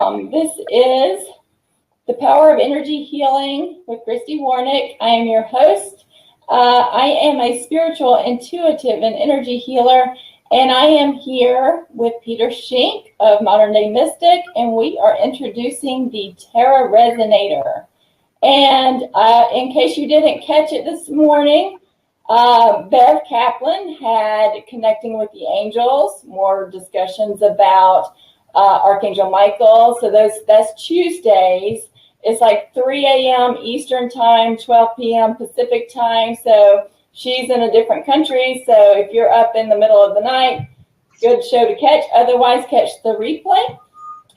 This is The Power of Energy Healing with Christy Warnick. I am your host. I am a spiritual, intuitive, and energy healer, and I am here with Peter Schenck of Modern Day Mystic, and we are introducing the Terra Resonator. And in case you didn't catch it this morning, Bev Kaplan had Connecting with the Angels, more discussions about Archangel Michael. So that's Tuesdays. It's like 3 a.m. Eastern time, 12 p.m. Pacific time. So she's in a different country. So if you're up in the middle of the night, good show to catch. Otherwise, catch the replay.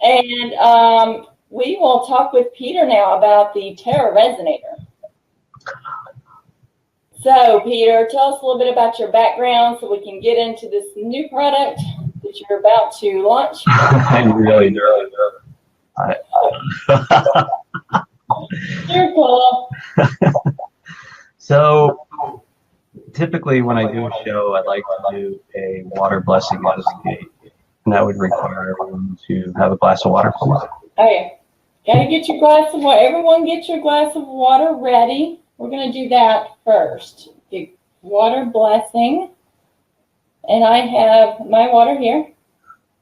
And we will talk with Peter now about the Terra Resonator. So, Peter, tell us a little bit about your background so we can get into this new product that you're about to launch. I'm really nervous. You're cool. So, typically when I do a show, I like to do a water blessing out of the gate. And that would require everyone to have a glass of water. Oh, yeah. Got to get your glass of water. Everyone get your glass of water ready. We're going to do that first. The water blessing. And I have my water here.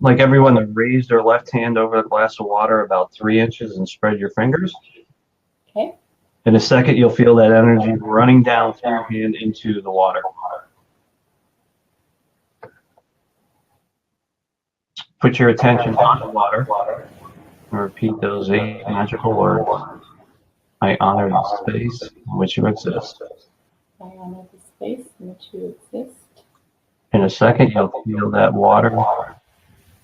Like everyone to raise their left hand over the glass of water about 3 inches and spread your fingers. Okay. In a second, you'll feel that energy running down through your hand into the water. Put your attention on the water and repeat those 8 magical words. I honor the space in which you exist. I honor the space in which you exist. In a second, you'll feel that water,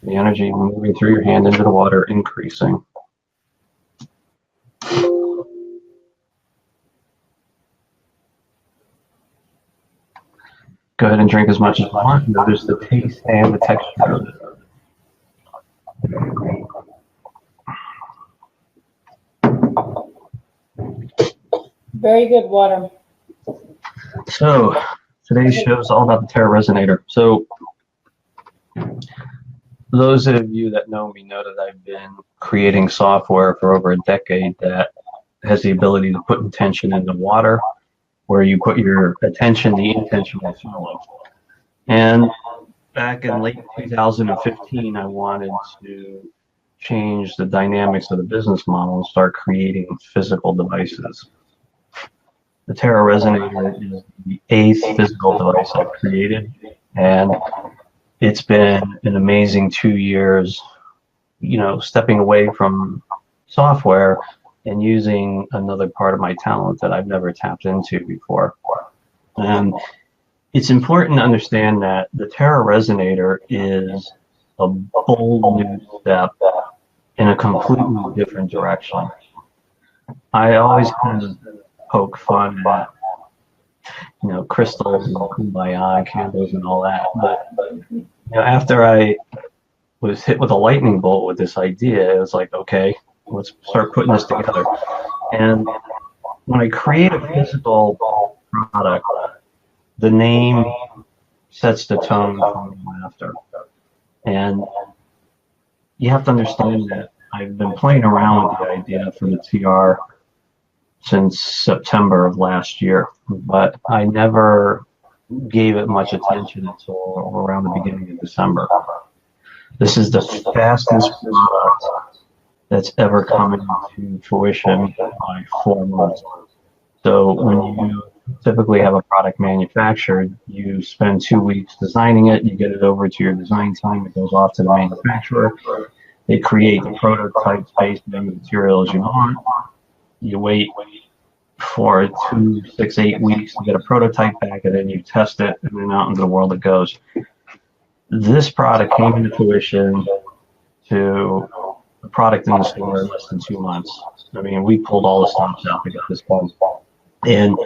the energy moving through your hand into the water, increasing. Go ahead and drink as much as you want. Notice the taste and the texture of it. Very good water. So today's show is all about the Terra Resonator. So those of you that know me know that I've been creating software for over a decade that has the ability to put intention in the water, where you put your attention, the intention will follow. And back in late 2015, I wanted to change the dynamics of the business model and start creating physical devices. The Terra Resonator is the 8th physical device I've created, and it's been an amazing 2 years, stepping away from software and using another part of my talent that I've never tapped into before. And it's important to understand that the Terra Resonator is a bold new step in a completely different direction. I always kind of poke fun at, crystals and kumbaya candles and all that. But after I was hit with a lightning bolt with this idea, it was like, okay, let's start putting this together. And when I create a physical product, the name sets the tone for after. And you have to understand that I've been playing around with the idea for the TR since September of last year, but I never gave it much attention until around the beginning of December. This is the fastest product that's ever come into fruition by 4 months. So when you typically have a product manufactured, you spend 2 weeks designing it, you get it over to your design team, it goes off to the manufacturer, they create the prototypes based on the materials you want. You wait for 2, 6, 8 weeks to get a prototype back, and then you test it, and then out into the world it goes. This product came into fruition to a product in the store in less than 2 months. I mean, we pulled all the stops out to get this done. And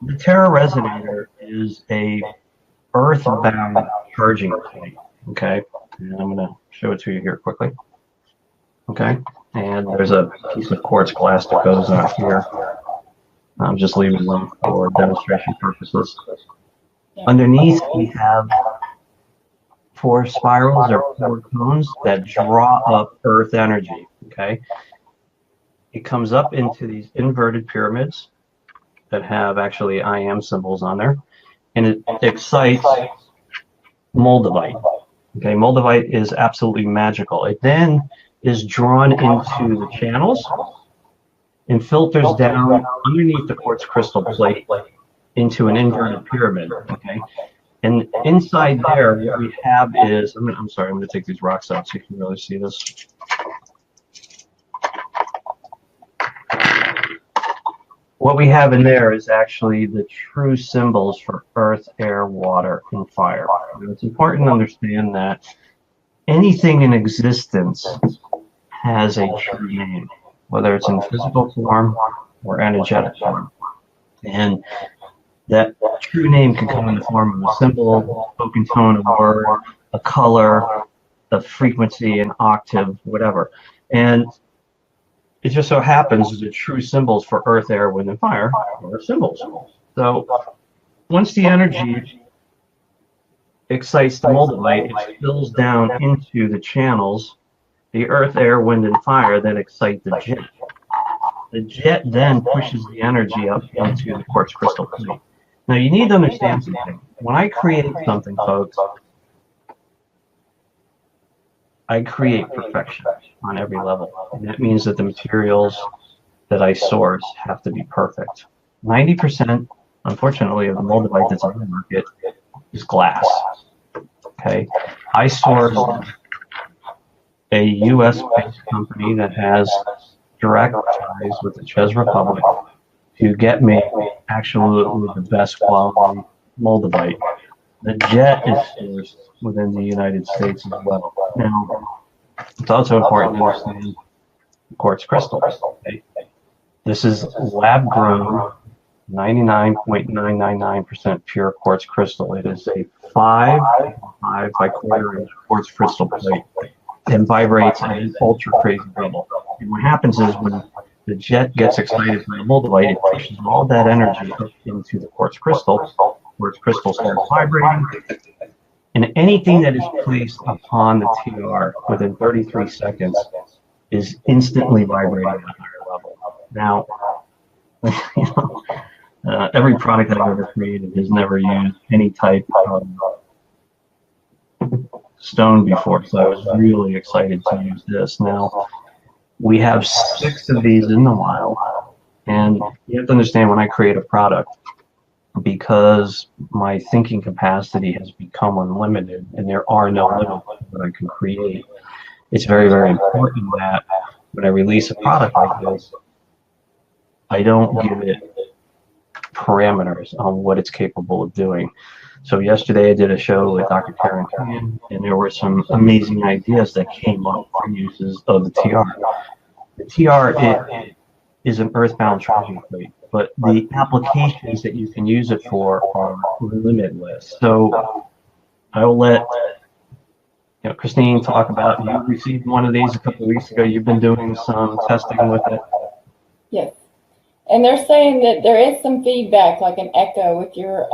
the Terra Resonator is a earthbound charging point, okay? And I'm going to show it to you here quickly. Okay, and there's a piece of quartz glass that goes out here. I'm just leaving them for demonstration purposes. Yeah. Underneath, we have four spirals or four cones that draw up earth energy, okay? It comes up into these inverted pyramids that have actually I am symbols on there, and it excites moldavite. Okay, moldavite is absolutely magical. It then is drawn into the channels and filters down underneath the quartz crystal plate into an inverted pyramid. Okay, and inside there, what we have is I'm sorry, I'm going to take these rocks out so you can really see this. What we have in there is actually the true symbols for earth, air, water, and fire. And it's important to understand that anything in existence has a true name, whether it's in physical form or energetic form. And that true name can come in the form of a symbol, spoken tone of word, a color, a frequency, an octave, whatever. And it just so happens that the true symbols for earth, air, wind, and fire are symbols. So once the energy excites the moldavite, it spills down into the channels. The earth, air, wind, and fire then excite the jet. The jet then pushes the energy up into the quartz crystal plate. Now you need to understand something. When I create something, folks, I create perfection on every level. And that means that the materials that I source have to be perfect. 90%, unfortunately, of the moldavite that's on the market is glass. Okay, I source a U.S.-based company that has direct ties with the Czech Republic to get me absolutely the best quality moldavite. The jet is sourced within the United States as well. Now, it's also important to understand quartz crystal. Okay? This is lab-grown, 99.999% pure quartz crystal. It is a 5 by 1/4 inch quartz crystal plate and vibrates at an ultra crazy level. And what happens is when the jet gets excited by the moldavite, it pushes all that energy up into the quartz crystal. Quartz crystal starts vibrating, and anything that is placed upon the TR within 33 seconds is instantly vibrating at a higher level. Now, every product I've ever created has never used any type of stone before, so I was really excited to use this. Now, we have 6 of these in the wild, and you have to understand when I create a product, because my thinking capacity has become unlimited and there are no limits that I can create, it's very, very important that when I release a product like this, I don't give it parameters on what it's capable of doing. So yesterday I did a show with Dr. Karen Tan, and there were some amazing ideas that came up for uses of the TR. The TR is an earthbound charging plate, but the applications that you can use it for are limitless. So I will let Christine talk about, you received one of these a couple of weeks ago. You've been doing some testing with it. Yes. And they're saying that there is some feedback, like an echo with your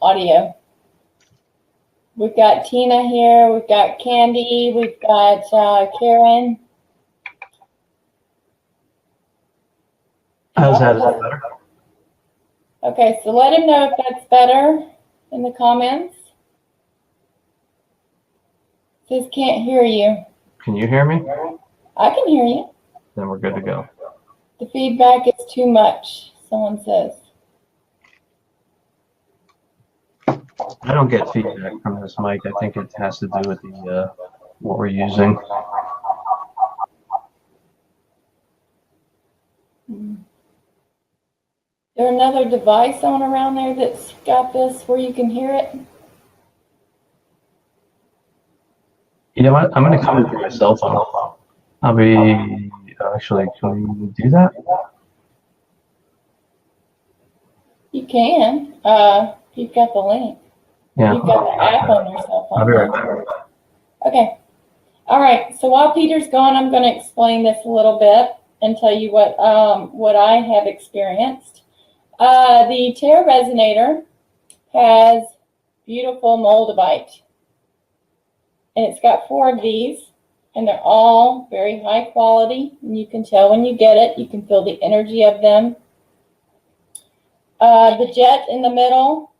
audio. We've got Tina here. We've got Candy. We've got Karen. How's that? Is that better? Okay, so let him know if that's better in the comments. Says can't hear you. Can you hear me? I can hear you. Then we're good to go. The feedback is too much, someone says. I don't get feedback from this mic. I think it has to do with the what we're using. Is there another device on around there that's got this where you can hear it? You know what? I'm going to come into my cell phone. I'll be actually. Can we do that? You can. You've got the link. Yeah. You've got the app on your cell phone. I'll be right back. Okay. All right. So while Peter's gone, I'm going to explain this a little bit and tell you what I have experienced. The Terra Resonator has beautiful moldavite. And it's got 4 of these, and they're all very high quality. And you can tell when you get it, you can feel the energy of them. The jet in the middle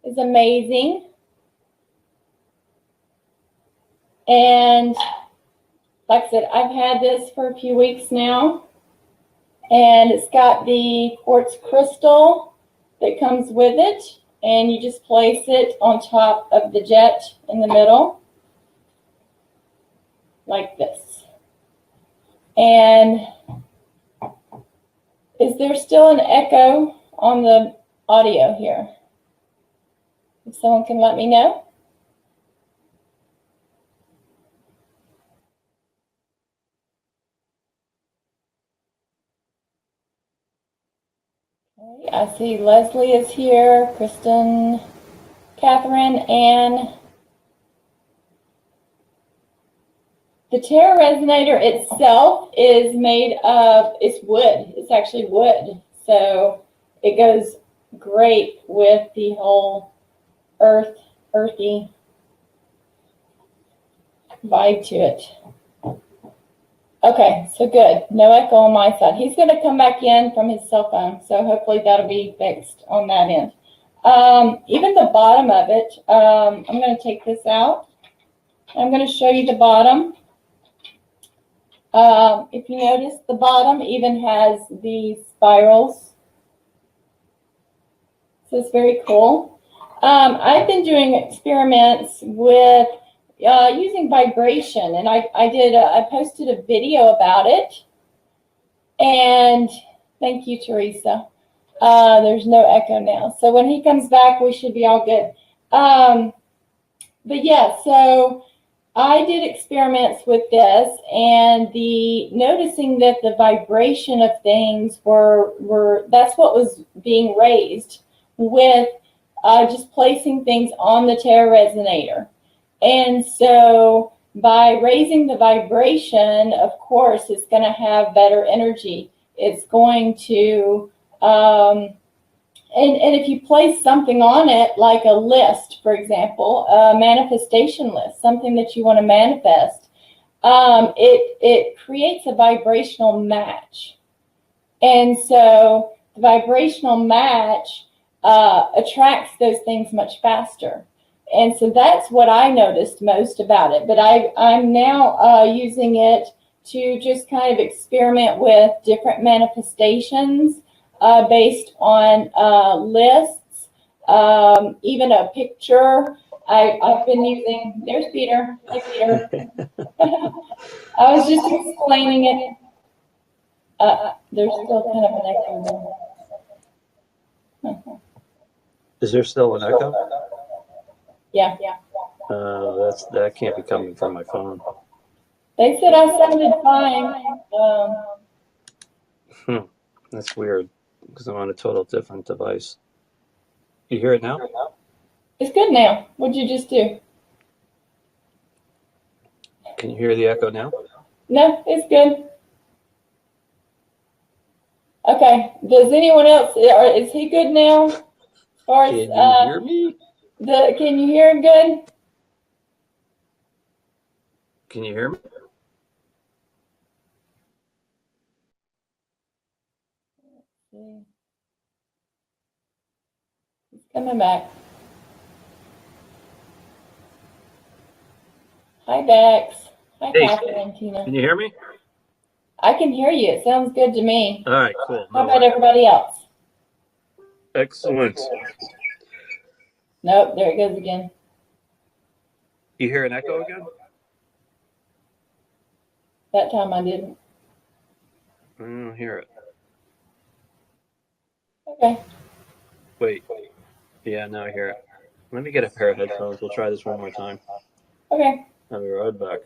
is amazing. And like I said, I've had this for a few weeks now. And it's got the quartz crystal that comes with it. And you just place it on top of the jet in the middle, like this. And is there still an echo on the audio here? If someone can let me know. Okay, I see Leslie is here, Kristen, Catherine, and the Terra Resonator itself is made of, it's wood. It's actually wood. So it goes great with the whole earthy vibe to it. Okay, so good. No echo on my side. He's going to come back in from his cell phone, so hopefully that'll be fixed on that end. Even the bottom of it, I'm going to take this out. I'm going to show you the bottom. If you notice, the bottom even has these spirals. So it's very cool. I've been doing experiments with using vibration, and I posted a video about it. And thank you, Teresa. There's no echo now. So when he comes back, we should be all good. But yeah, so I did experiments with this, and noticing that the vibration of things that's what was being raised with just placing things on the Terra Resonator. And so by raising the vibration, of course, it's going to have better energy. It's going to, and if you place something on it, like a list, for example, a manifestation list, something that you want to manifest, it creates a vibrational match. And so the vibrational match attracts those things much faster. And so that's what I noticed most about it. But I'm now using it to just kind of experiment with different manifestations based on lists, even a picture. I've been using, there's Peter. Hi, Peter. I was just explaining it. There's still kind of an echo. Is there still an echo? Yeah. That can't be coming from my phone. They said I sounded fine. That's weird because I'm on a total different device. You hear it now? It's good now. What'd you just do? Can you hear the echo now? No, it's good. Okay. Does anyone else, is he good now? As far as, Can you hear me? Can you hear him good? Can you hear me? He's coming back. Hi, Dax. Hi, Hey, Catherine, Tina. Can you hear me? I can hear you. It sounds good to me. All right, cool. How about everybody else? Excellent. Nope, there it goes again. You hear an echo again? That time I didn't. I don't hear it. Okay. Wait. Yeah, now I hear it. Let me get a pair of headphones. We'll try this one more time. Okay. I'll be right back.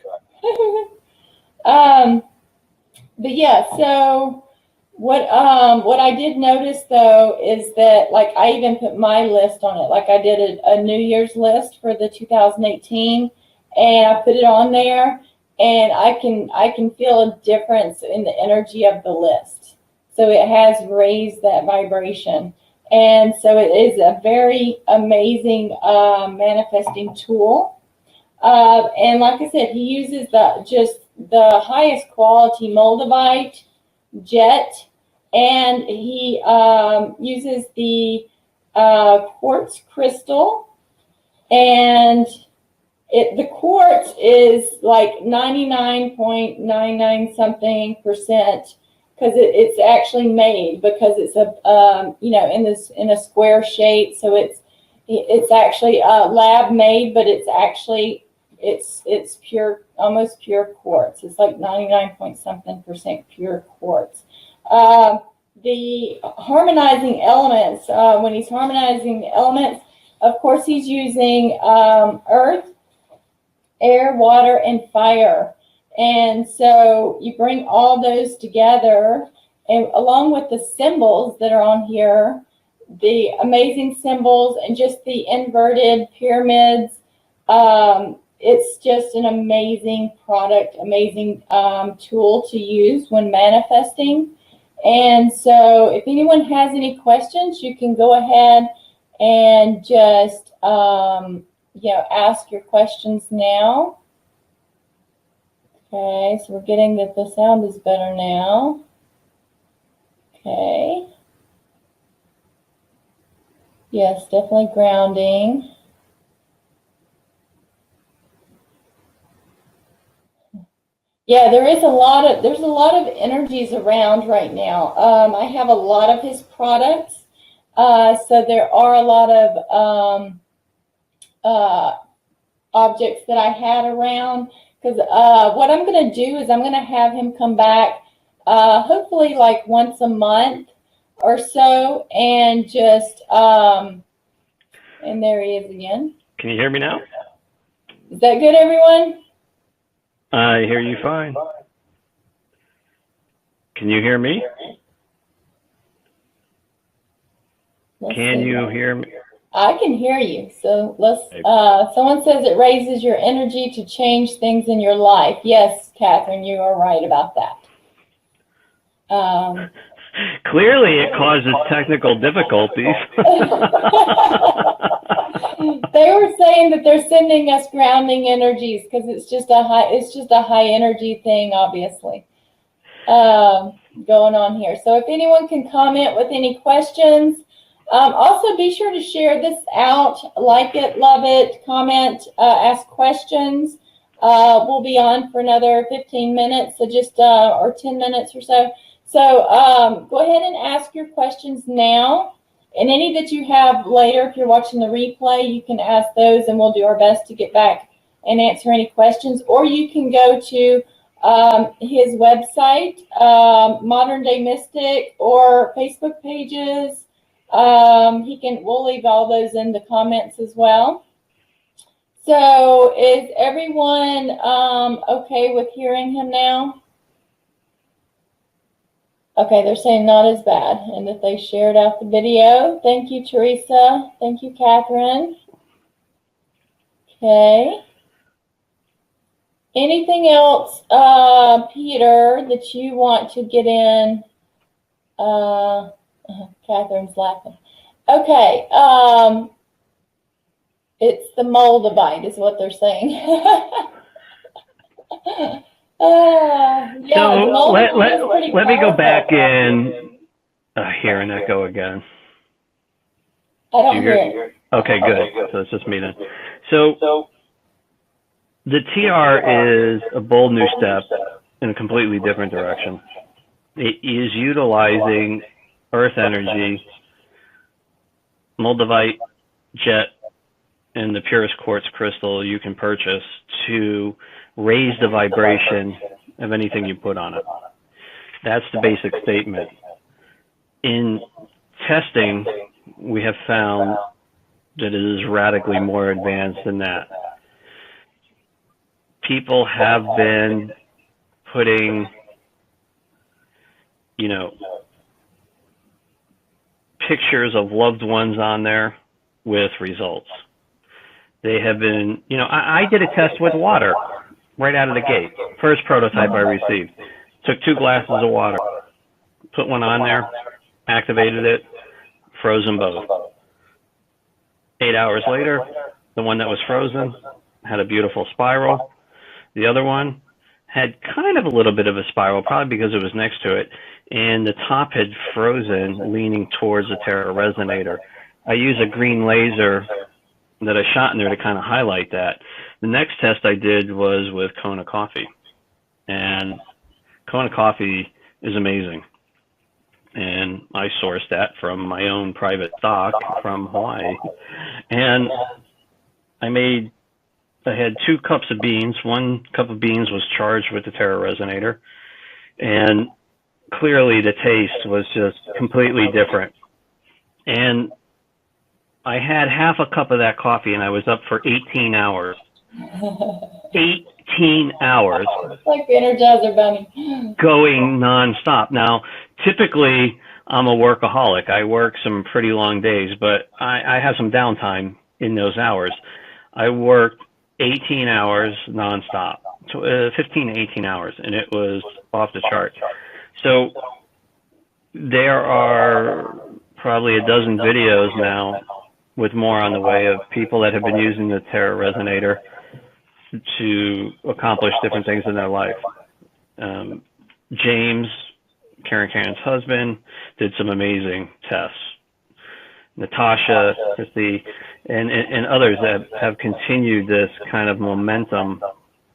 But yeah, so what I did notice though is that, like, I even put my list on it. Like I did a New Year's list for the 2018, and I put it on there, and I can feel a difference in the energy of the list. So it has raised that vibration. And so it is a very amazing manifesting tool. And like I said, he uses just the highest quality moldavite jet, and he uses the quartz crystal, and the quartz is like 99.99 something percent, because it's actually made, because it's a in a square shape, so it's actually lab made, but it's actually it's pure, almost pure quartz. It's like 99 point something percent pure quartz. The harmonizing elements, when he's harmonizing the elements, of course he's using earth, air, water, and fire. And so you bring all those together, and along with the symbols that are on here, the amazing symbols and just the inverted pyramids. It's just an amazing product, amazing tool to use when manifesting. And so if anyone has any questions, you can go ahead and just ask your questions now. Okay, so we're getting that the sound is better now. Okay. Yes, definitely grounding. Yeah, there's a lot of energies around right now. I have a lot of his products, so there are a lot of objects that I had around. Because what I'm going to do is I'm going to have him come back, hopefully like once a month or so, and just and there he is again. Can you hear me now? Is that good, everyone? I hear you fine. Can you hear me? Can you hear me? I can hear you. So let's. Someone says it raises your energy to change things in your life. Yes, Catherine, you are right about that. Clearly, it causes technical difficulties. They were saying that they're sending us grounding energies because it's just a high energy thing, obviously, going on here. So if anyone can comment with any questions, also be sure to share this out, like it, love it, comment, ask questions. We'll be on for another 15 minutes, so just or 10 minutes or so. So go ahead and ask your questions now. And any that you have later, if you're watching the replay, you can ask those, and we'll do our best to get back and answer any questions. Or you can go to his website, Modern Day Mystic, or Facebook pages. We'll leave all those in the comments as well. So is everyone okay with hearing him now? Okay, they're saying not as bad, and that they shared out the video. Thank you, Teresa. Thank you, Catherine. Okay. Anything else, Peter, that you want to get in? Catherine's laughing. Okay. It's the moldavite is what they're saying. So let me go back and hear an echo again. I don't hear it. Okay, good. So it's just me then. So the TR is a bold new step in a completely different direction. It is utilizing earth energy, moldavite jet, and the purest quartz crystal you can purchase to raise the vibration of anything you put on it. That's the basic statement. In testing, we have found that it is radically more advanced than that. People have been putting, pictures of loved ones on there with results. They have been, I did a test with water right out of the gate. First prototype I received. Took 2 glasses of water, put one on there, activated it, froze them both. 8 hours later, the one that was frozen had a beautiful spiral. The other one had kind of a little bit of a spiral, probably because it was next to it, and the top had frozen, leaning towards the Terra Resonator. I use a green laser that I shot in there to kind of highlight that. The next test I did was with Kona Coffee, and Kona Coffee is amazing. And I sourced that from my own private stock from Hawaii. And I had 2 cups of beans. 1 cup of beans was charged with the Terra Resonator. And clearly the taste was just completely different. And I had half a cup of that coffee and I was up for 18 hours. 18 hours. It's like the Energizer Bunny. Going nonstop. Now, typically, I'm a workaholic. I work some pretty long days, but I have some downtime in those hours. I worked 18 hours nonstop, 15 to 18 hours, and it was off the chart. So there are probably a dozen videos now with more on the way of people that have been using the Terra Resonator to accomplish different things in their life. James, Karen's husband, did some amazing tests. Natasha, Christy, and others that have continued this kind of momentum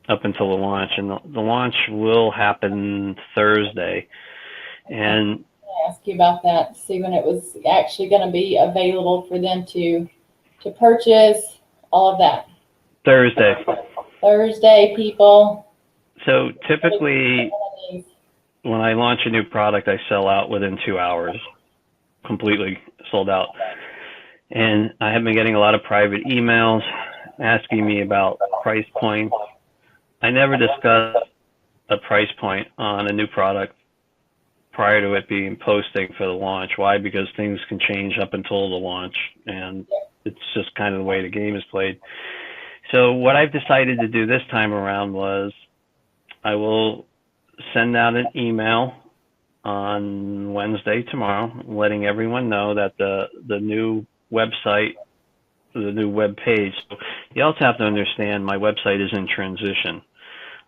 up until the launch. And the launch will happen Thursday. And I ask you about that, see when it was actually going to be available for them to purchase, all of that. Thursday, people. So typically, when I launch a new product, I sell out within 2 hours, completely sold out. And I have been getting a lot of private emails asking me about price points. I never discuss a price point on a new product prior to it being posting for the launch. Why? Because things can change up until the launch, and it's just kind of the way the game is played. So what I've decided to do this time around was I will send out an email on Wednesday, tomorrow, letting everyone know that the new website, the new web page. So you also have to understand my website is in transition.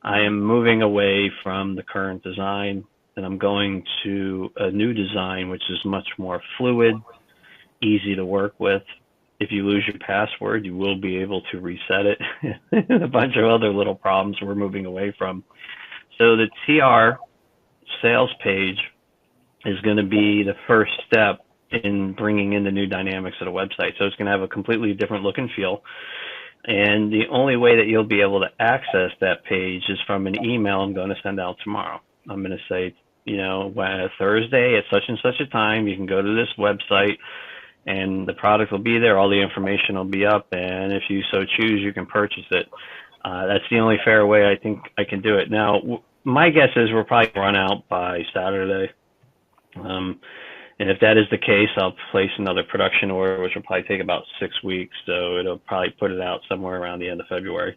I am moving away from the current design, and I'm going to a new design, which is much more fluid, easy to work with. If you lose your password, you will be able to reset it. A bunch of other little problems we're moving away from. So the TR sales page is going to be the first step in bringing in the new dynamics of the website. So it's going to have a completely different look and feel. And the only way that you'll be able to access that page is from an email I'm going to send out tomorrow. I'm going to say, you know, Thursday at such and such a time, you can go to this website and the product will be there. All the information will be up. And if you so choose, you can purchase it. That's the only fair way I think I can do it. Now, my guess is we'll probably run out by Saturday. And if that is the case, I'll place another production order, which will probably take about 6 weeks. So it'll probably put it out somewhere around the end of February.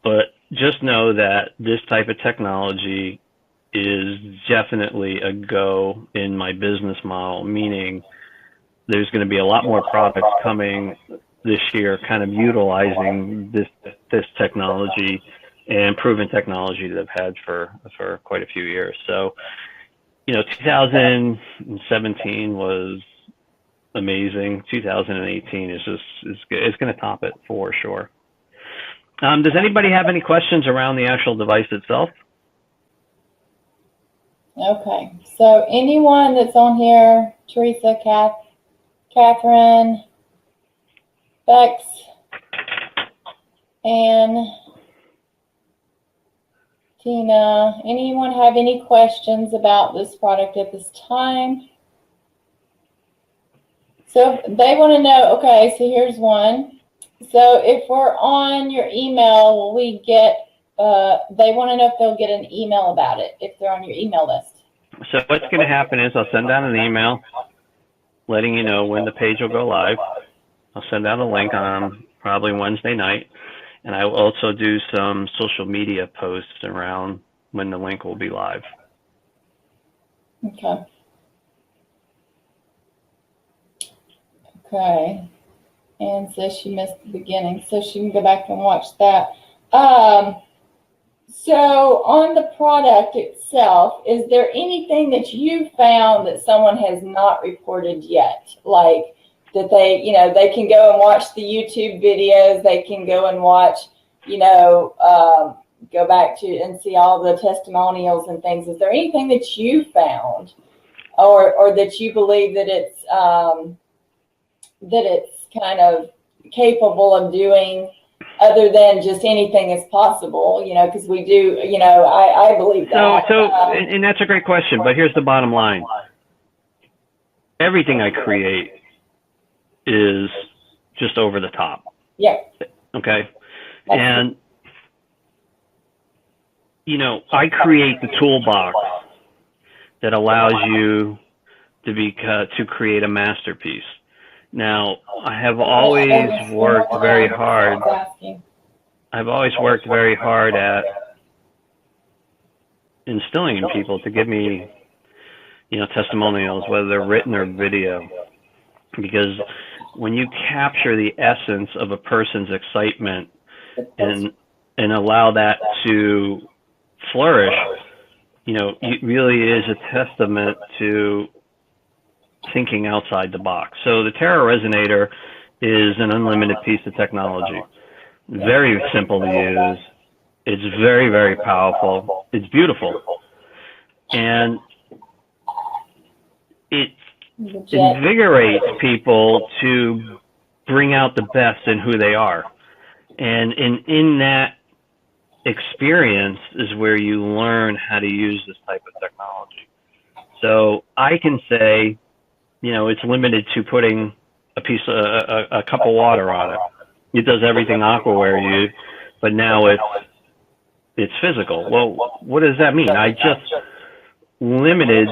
But just know that this type of technology is definitely a go in my business model, meaning there's going to be a lot more products coming this year kind of utilizing this technology and proven technology that I've had for quite a few years. So, you know, 2017 was amazing. 2018 is it's going to top it for sure. Does anybody have any questions around the actual device itself? Okay, so anyone that's on here, Teresa, Catherine, Bex, and Tina, anyone have any questions about this product at this time? So they want to know, okay, so here's one. So if we're on your email, will we get, they want to know if they'll get an email about it, if they're on your email list. So what's going to happen is I'll send out an email letting you know when the page will go live. I'll send out a link on probably Wednesday night. And I will also do some social media posts around when the link will be live. Okay. Okay. and says she missed the beginning, so she can go back and watch that. So on the product itself, is there anything that you found that someone has not reported yet? Like that they, they can go and watch the YouTube videos, they can go and watch, go back to and see all the testimonials and things. Is there anything that you found or that you believe that it's kind of capable of doing, other than just anything is possible, because we do, I believe that. And that's a great question, but here's the bottom line. Everything I create is just over the top. Yeah. Okay. And, I create the toolbox that allows you to create a masterpiece. Now, I have always worked very hard. I've always worked very hard at instilling in people to give me, testimonials, whether they're written or video, because when you capture the essence of a person's excitement and allow that to flourish, it really is a testament to thinking outside the box. So the Terra Resonator is an unlimited piece of technology. Very simple to use. It's very, very powerful. It's beautiful. And it invigorates people to bring out the best in who they are. And in that experience is where you learn how to use this type of technology. So I can say, it's limited to putting a cup of water on it. It does everything Aquaware but now it's physical. Well, what does that mean? I just limited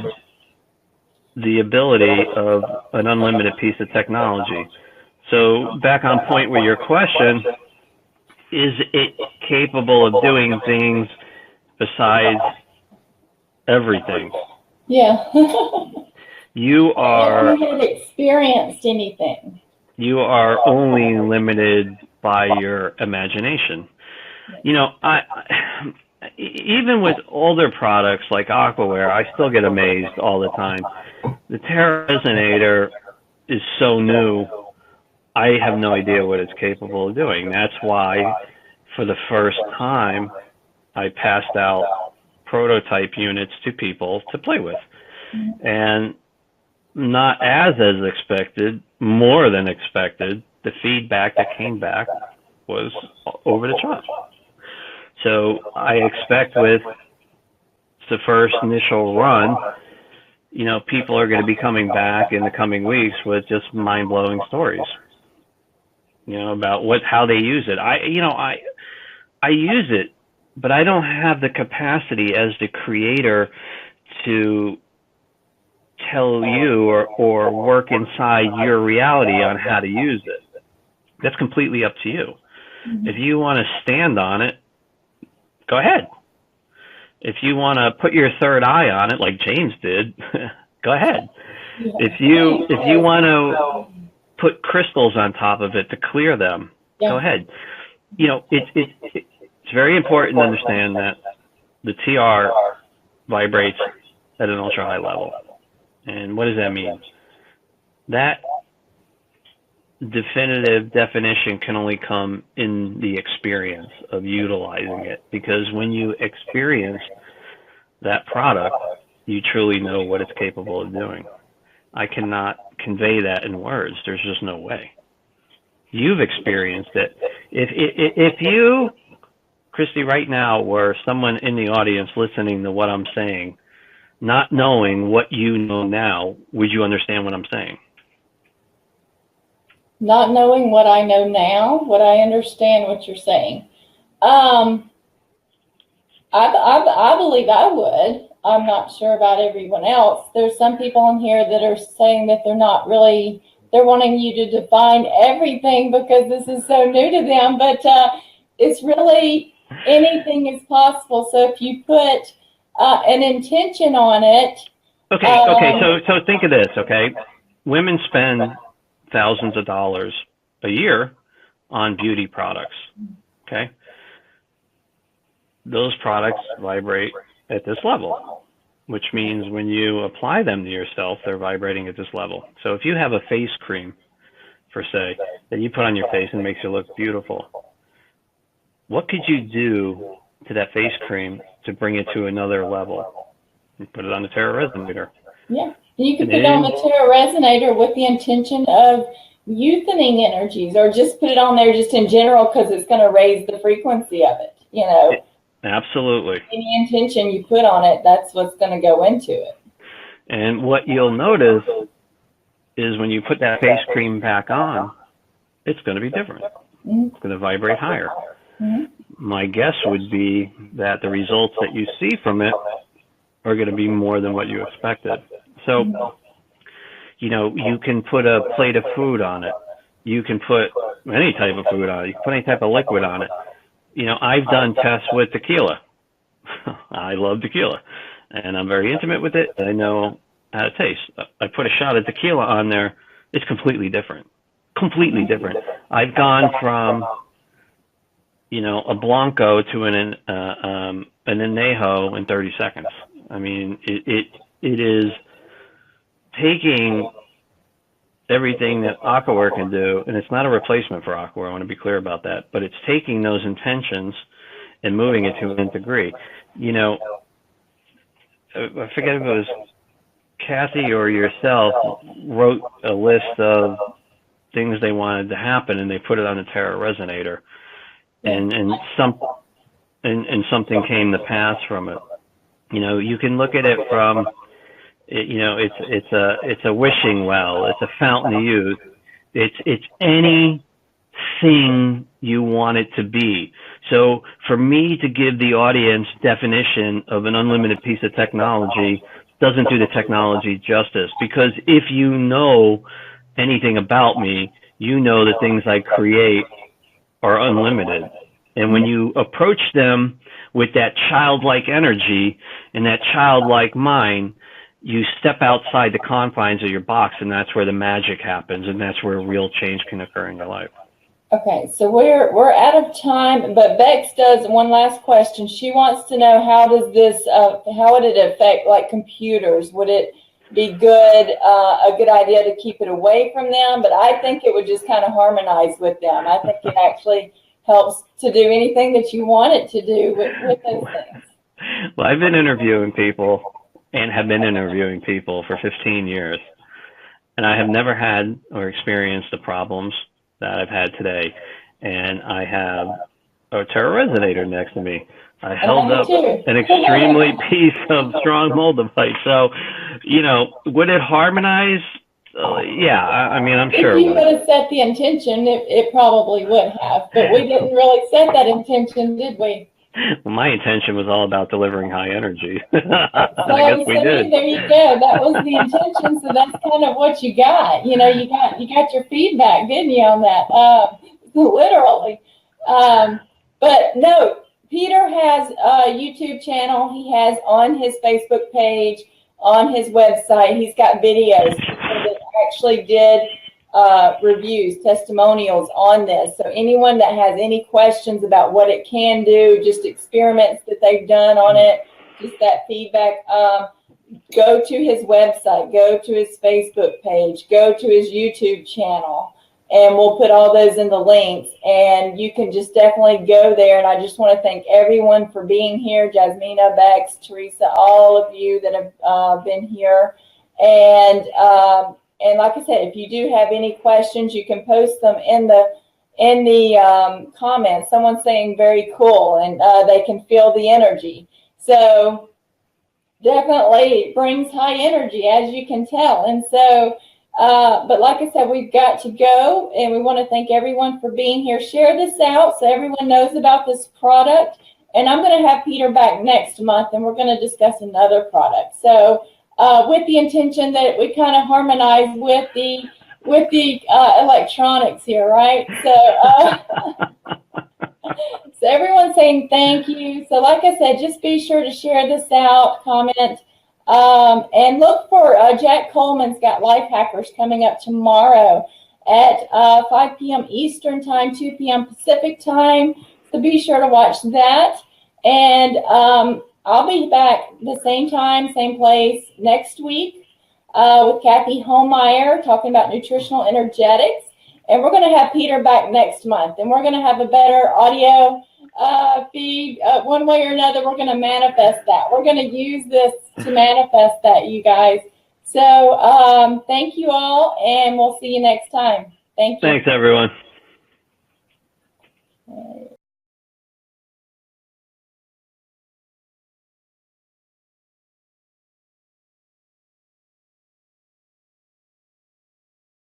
the ability of an unlimited piece of technology. So back on point with your question, is it capable of doing things besides everything? Yeah. You are. Have you had experienced anything? You are only limited by your imagination. Even with older products like Aquaware, I still get amazed all the time. The Terra Resonator is so new, I have no idea what it's capable of doing. That's why, for the first time, I passed out prototype units to people to play with. And not as expected, more than expected, the feedback that came back was over the top. So I expect with the first initial run, people are going to be coming back in the coming weeks with just mind-blowing stories, about how they use it. I use it, but I don't have the capacity as the creator to tell you or work inside your reality on how to use it. That's completely up to you. If you want to stand on it, go ahead. If you want to put your third eye on it, like James did, go ahead. If you want to put crystals on top of it to clear them, go ahead. It's very important to understand that the TR vibrates at an ultra high level. And what does that mean? That definitive definition can only come in the experience of utilizing it, because when you experience that product, you truly know what it's capable of doing. I cannot convey that in words. There's just no way. You've experienced it. If you, Christy, right now, were someone in the audience listening to what I'm saying, not knowing what you know now, would you understand what I'm saying? Not knowing what I know now, would I understand what you're saying? I believe I would. I'm not sure about everyone else. There's some people in here that are saying that they're not really, they're wanting you to define everything because this is so new to them, but it's really anything is possible. So if you put an intention on it. Okay, so think of this, okay? Women spend thousands of dollars a year on beauty products. Okay. Those products vibrate at this level, which means when you apply them to yourself, they're vibrating at this level. So if you have a face cream, per se, that you put on your face and makes you look beautiful, what could you do to that face cream to bring it to another level? You put it on the Terra Resonator. Yeah. You can put it on the Terra Resonator with the intention of youthening energies, or just put it on there just in general because it's going to raise the frequency of it, you know. Absolutely. Any intention you put on it, that's what's going to go into it. And what you'll notice is when you put that face cream back on, it's going to be different. Mm-hmm. It's going to vibrate higher. Mm-hmm. My guess would be that the results that you see from it are going to be more than what you expected. So, you know, you can put a plate of food on it. You can put any type of food on it. You can put any type of liquid on it. You know, I've done tests with tequila. I love tequila, and I'm very intimate with it. I know how it tastes. I put a shot of tequila on there. It's completely different. Completely different. I've gone from, you know, a Blanco to an Añejo in 30 seconds. I mean, it is taking everything that Aquaware can do, and it's not a replacement for Aquaware, I want to be clear about that, but it's taking those intentions and moving it to an nth degree. You know, I forget if it was Kathy or yourself wrote a list of things they wanted to happen, and they put it on the Terra Resonator, and something came to pass from it. You know, you can look at it from, you know, it's a wishing well, it's a fountain of youth, it's anything you want it to be. So for me to give the audience definition of an unlimited piece of technology doesn't do the technology justice, because if you know anything about me, you know the things I create are unlimited. And when you approach them with that childlike energy and that childlike mind, you step outside the confines of your box, and that's where the magic happens, and that's where real change can occur in your life. Okay, so we're out of time, but Bex does one last question. She wants to know, how does this, how would it affect like computers? Would it be good, a good idea to keep it away from them? But I think it would just kind of harmonize with them. I think it actually helps to do anything that you want it to do with those things. Well, I've been interviewing people and have been interviewing people for 15 years, and I have never had or experienced the problems that I've had today. And I have a Terra Resonator next to me. I held up an extremely piece of strong moldavite. So, you know, would it harmonize? Yeah, I mean, I'm sure. If you would have set the intention, it probably would have. But we didn't really set that intention, did we? Well, my intention was all about delivering high energy. I guess we did. There you go. That was the intention. So that's kind of what you got. You know, you got your feedback, didn't you, on that? Literally. But no, Peter has a YouTube channel. He has on his Facebook page, on his website, he's got videos that actually did reviews, testimonials on this. So anyone that has any questions about what it can do, just experiments that they've done on it, just that feedback, go to his website, go to his Facebook page, go to his YouTube channel, and we'll put all those in the links, and you can just definitely go there. And I just want to thank everyone for being here, Jasmina, Bex, Teresa, all of you that have been here. And like I said, if you do have any questions, you can post them in the comments. Someone's saying very cool, and they can feel the energy. So definitely brings high energy, as you can tell. And so, but like I said, we've got to go, and we want to thank everyone for being here. Share this out so everyone knows about this product. And I'm going to have Peter back next month, and we're going to discuss another product. So with the intention that we kind of harmonize with the electronics here, right? So, so everyone's saying thank you. So like I said, just be sure to share this out, comment, and look for Jack Coleman's got Life Hackers coming up tomorrow. at 5 p.m. Eastern Time, 2 p.m. Pacific Time. So be sure to watch that. And I'll be back the same time, same place next week with Kathy Holmeyer talking about nutritional energetics. And we're going to have Peter back next month. And we're going to have a better audio feed. One way or another, we're going to manifest that. We're going to use this to manifest that, you guys. So thank you all, and we'll see you next time. Thank you. Thanks, everyone.